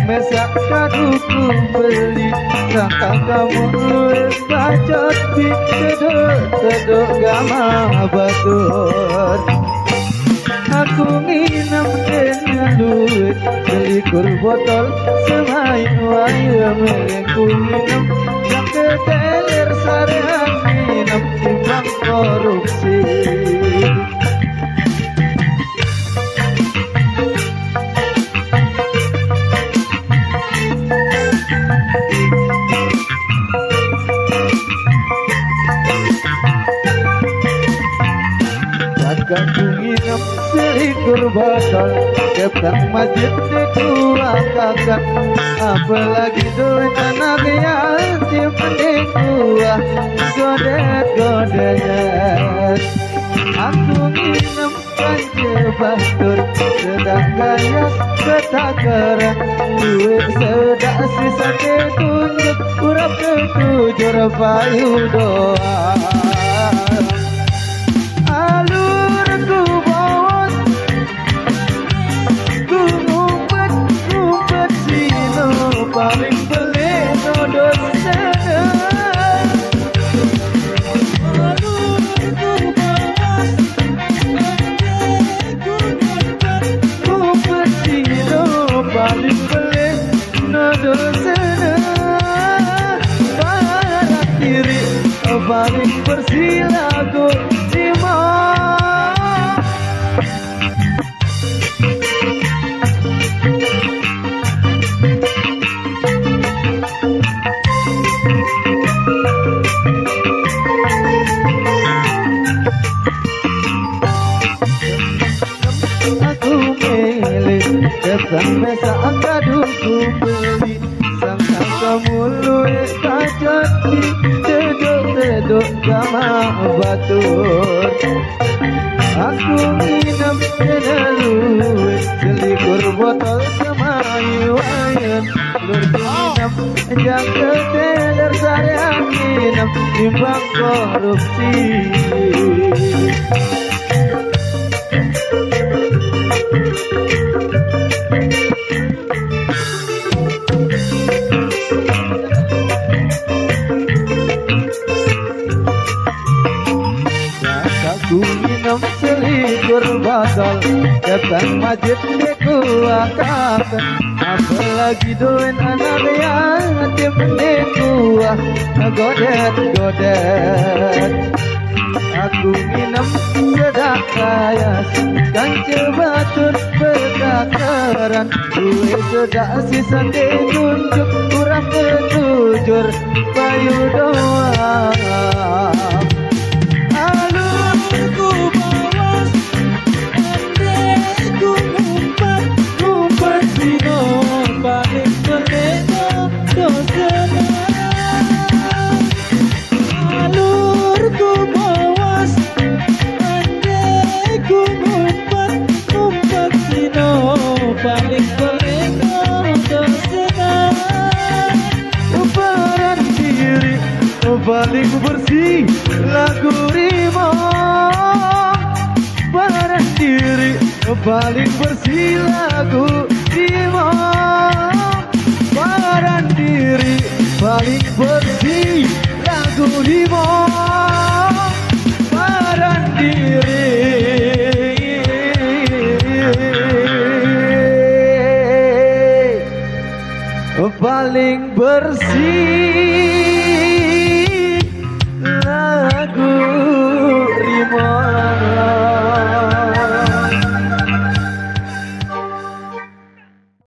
Mesak kaduku beli sangka kamu luwes bacot di teduk gama batur. Aku nginep dengan duit selikur botol semai wayam ku nginep sampai teler sarean nginep timbang korupsi. Aku nginep selikur botol Kepang masjid dikuakakan apalagi duit anak yatim mending godet-godet. Aku nginep panci bastur sedang gaya ketakaran duit sedak sisa ketunjuk urap ketujur payu doa. Paling pelik no dosa. Ku bersino paling pelik no dosa. Para kiri paling bersih lagu sampai saat kaduku beli sangka kamu luwes kacat di teduk gama batur. Aku nginep dengan luwes selikur botol semai wayan lur nginep jangka teler sarean nginep timbang korupsi. Aku minum selikur botol Kepang masjid dikuakakan apalagi duit anak yatim dikuah godet-godet. Aku minum sedak kaya kancil batur bertakaran duit sedak sisa ditunjuk kurang ketujur payu doa. Ku bawas andai ku ngumpet sino paling peleno dosana. Alur ku bawas andai ku ngumpet sino paling peleno dosana. Ubaran diri paling bersih lagu rimo. Baran diri paling bersih lagu rimo. Baran diri paling bersih lagu rimo. Baran diri paling bersih